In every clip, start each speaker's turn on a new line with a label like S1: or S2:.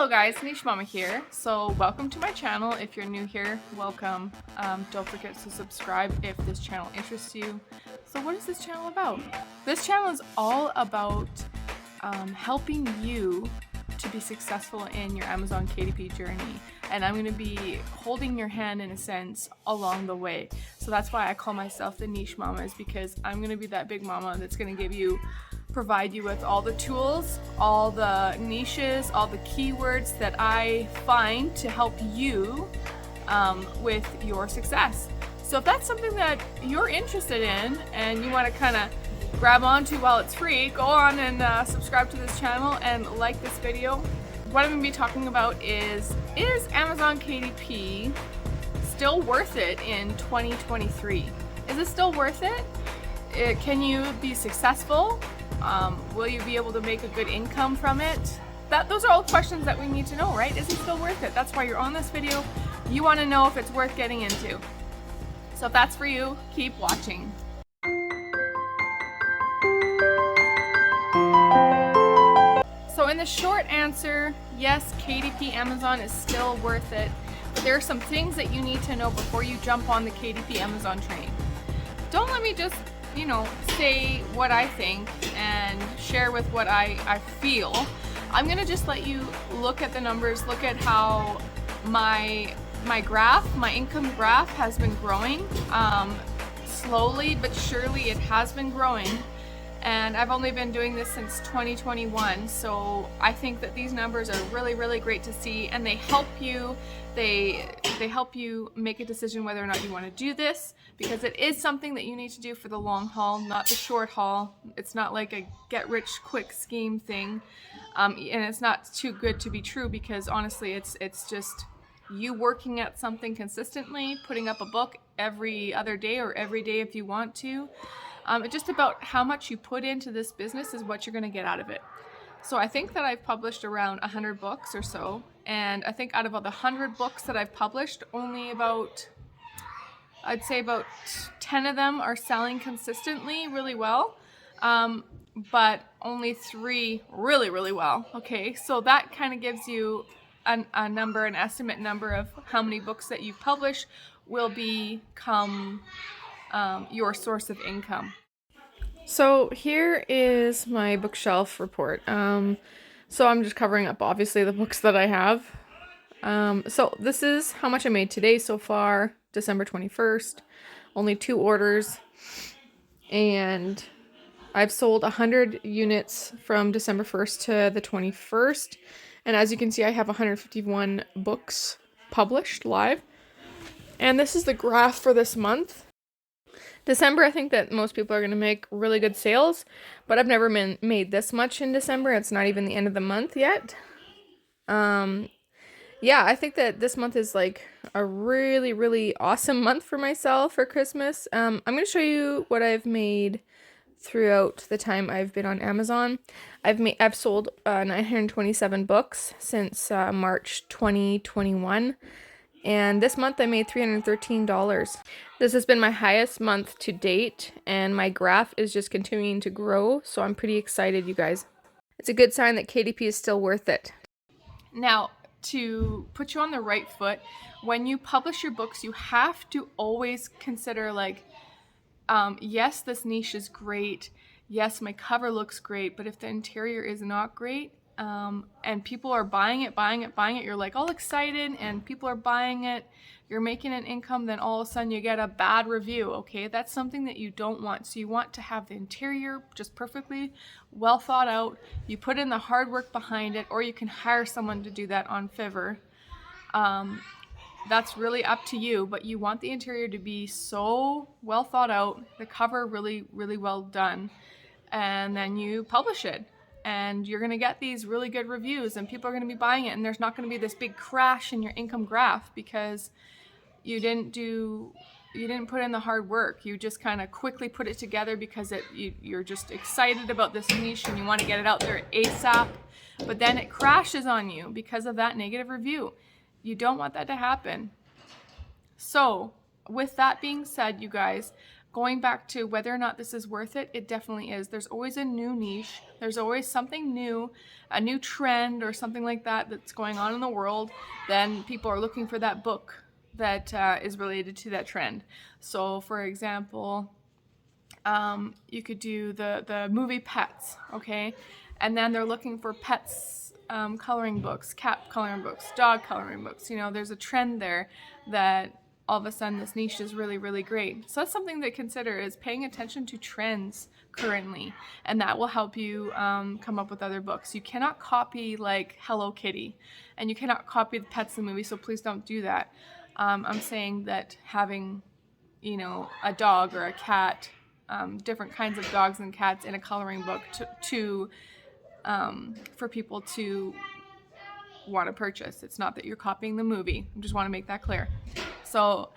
S1: Hello guys, Niche Mama here. So welcome to my channel. If you're new here, welcome. Don't forget to subscribe if this channel interests you. So what is this channel about? This channel is all about helping you to be successful in your Amazon KDP journey. And I'm going to be holding your hand in a sense along the way. So that's why I call myself the Niche Mama, is because I'm going to be that big mama that's going to provide you with all the tools, all the niches, all the keywords that I find to help you with your success. So if that's something that you're interested in and you want to kind of grab onto while it's free, go on and subscribe to this channel and like this video. What I'm going to be talking about is Amazon KDP still worth it in 2023? Is it still worth it? Can you be successful? Will you be able to make a good income from it? Those are all questions that we need to know, right? Is it still worth it? That's why you're on this video. You want to know if it's worth getting into. So if that's for you, keep watching. So in the short answer, yes, KDP Amazon is still worth it, but there are some things that you need to know before you jump on the KDP Amazon train. Don't let me just say what I think and share with what I feel. I'm gonna just let you look at the numbers, look at how my income graph has been growing. Slowly but surely it has been growing. And I've only been doing this since 2021, so I think that these numbers are really, really great to see, and they help you. They help you make a decision whether or not you want to do this, because it is something that you need to do for the long haul, not the short haul. It's not like a get-rich-quick scheme thing, and it's not too good to be true, because honestly, it's just you working at something consistently, putting up a book every other day or every day if you want to. It's just about how much you put into this business is what you're going to get out of it. So I think that I've published around 100 books or so, and I think out of all the 100 books that I've published, only I'd say about 10 of them are selling consistently really well, but only 3 really, really well. Okay, so that kind of gives you an estimate number of how many books that you've published will become your source of income. So here is my bookshelf report. So I'm just covering up obviously the books that I have. So this is how much I made today so far, December 21st. Only 2 orders. And I've sold 100 units from December 1st to the 21st. And as you can see, I have 151 books published live. And this is the graph for this month. December, I think that most people are going to make really good sales, but I've never made this much in December. It's not even the end of the month yet. Yeah, I think that this month is like a really, really awesome month for myself for Christmas. I'm going to show you what I've made throughout the time I've been on Amazon. I've sold 927 books since March 2021. And this month I made $313. This has been my highest month to date, and my graph is just continuing to grow, so I'm pretty excited, you guys. It's a good sign that KDP is still worth it. Now, to put you on the right foot, when you publish your books, you have to always consider yes, this niche is great. Yes, my cover looks great, but if the interior is not great, and people are buying it, you're like all excited and people are buying it, you're making an income, then all of a sudden you get a bad review, okay? That's something that you don't want. So you want to have the interior just perfectly well thought out. You put in the hard work behind it, or you can hire someone to do that on Fiverr. That's really up to you, but you want the interior to be so well thought out, the cover really, really well done, and then you publish it. And you're going to get these really good reviews and people are going to be buying it, and there's not going to be this big crash in your income graph because you didn't put in the hard work. You just kind of quickly put it together because you're just excited about this niche and you want to get it out there ASAP, but then it crashes on you because of that negative review. You don't want that to happen. So with that being said, you guys, Going back to whether or not this is worth it, it definitely is. There's always a new niche. There's always something new, a new trend or something like that that's going on in the world. Then people are looking for that book that is related to that trend. So for example, you could do the movie Pets, okay? And then they're looking for pets coloring books, cat coloring books, dog coloring books. You know, there's a trend there that all of a sudden this niche is really, really great. So that's something to consider, is paying attention to trends currently, and that will help you come up with other books. You cannot copy like Hello Kitty, and you cannot copy the Pets in the movie, so please don't do that. I'm saying that having, you know, a dog or a cat, different kinds of dogs and cats in a coloring book for people to want to purchase. It's not that you're copying the movie. I just want to make that clear. So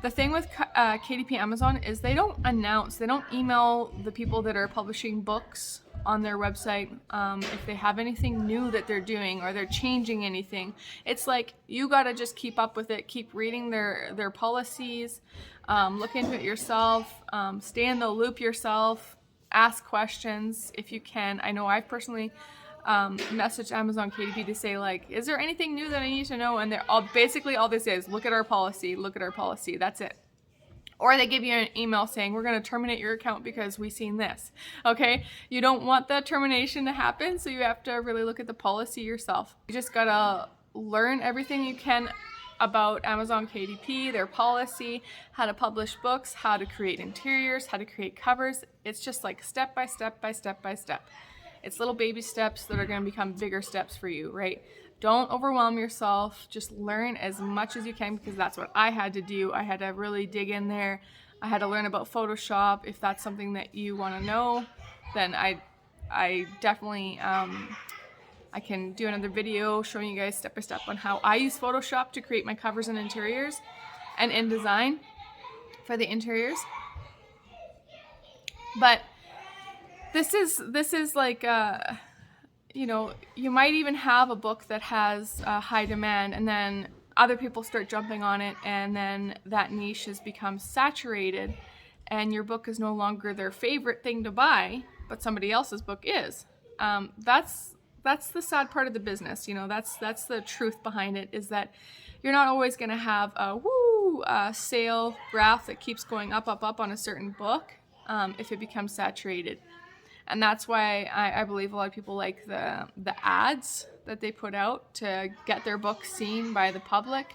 S1: the thing with KDP Amazon is they don't announce, they don't email the people that are publishing books on their website if they have anything new that they're doing or they're changing anything. It's like you gotta just keep up with it, keep reading their policies, look into it yourself, stay in the loop yourself, ask questions if you can. I know I've personally messaged Amazon KDP to say, like, is there anything new that I need to know? And they're all basically, all this is, look at our policy, that's it. Or they give you an email saying, we're going to terminate your account because we've seen this. Okay, you don't want that termination to happen, so you have to really look at the policy yourself. You just gotta learn everything you can about Amazon KDP, their policy, how to publish books, how to create interiors, how to create covers. It's just like step by step by step by step. It's little baby steps that are going to become bigger steps for you, right? Don't overwhelm yourself. Just learn as much as you can, because that's what I had to do. I had to really dig in there. I had to learn about Photoshop. If that's something that you want to know, then I definitely, I can do another video showing you guys step by step on how I use Photoshop to create my covers and interiors and InDesign for the interiors. But this is like, you know, you might even have a book that has high demand, and then other people start jumping on it, and then that niche has become saturated, and your book is no longer their favorite thing to buy, but somebody else's book is. That's the sad part of the business, you know. That's the truth behind it, is that you're not always going to have a sale graph that keeps going up on a certain book if it becomes saturated. And that's why I believe a lot of people like the ads that they put out to get their book seen by the public.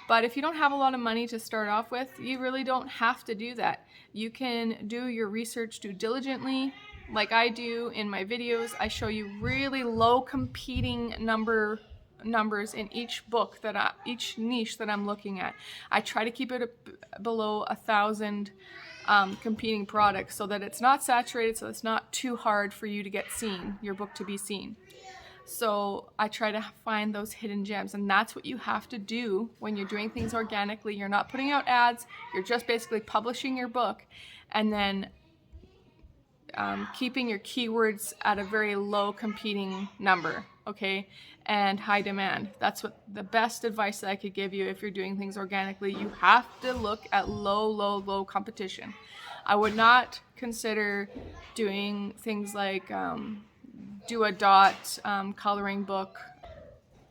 S1: But if you don't have a lot of money to start off with, you really don't have to do that. You can do your research, do diligently, like I do in my videos. I show you really low competing numbers in each book, each niche that I'm looking at. I try to keep it below 1,000 competing products, so that it's not saturated, so it's not too hard for you to get seen, your book to be seen. So I try to find those hidden gems, and that's what you have to do when you're doing things organically. You're not putting out ads, you're just basically publishing your book, and then keeping your keywords at a very low competing number, okay, and high demand. That's what the best advice that I could give you if you're doing things organically. You have to look at low competition. I would not consider doing things like do a dot coloring book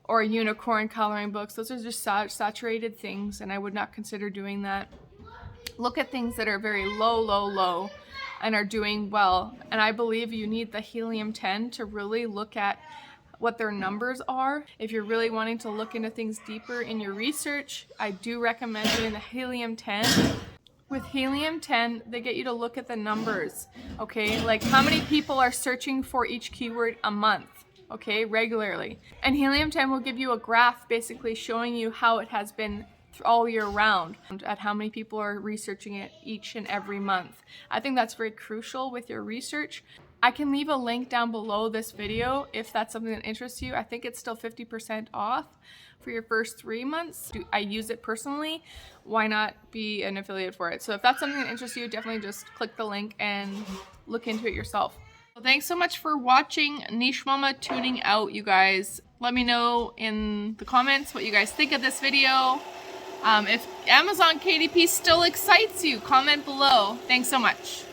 S1: or unicorn coloring books. Those are just saturated things, and I would not consider doing that. Look at things that are very low and are doing well. And I believe you need the helium-10 to really look at what their numbers are. If you're really wanting to look into things deeper in your research, I do recommend doing the helium-10. With helium-10, they get you to look at the numbers, okay? Like how many people are searching for each keyword a month, okay, regularly. And helium-10 will give you a graph basically showing you how it has been all year round, at how many people are researching it each and every month. I think that's very crucial with your research. I can leave a link down below this video if that's something that interests you. I think it's still 50% off for your first 3 months. I use it personally. Why not be an affiliate for it? So if that's something that interests you, definitely just click the link and look into it yourself. Well, thanks so much for watching Niche Mama Tuning Out, you guys. Let me know in the comments what you guys think of this video. If Amazon KDP still excites you, comment below. Thanks so much.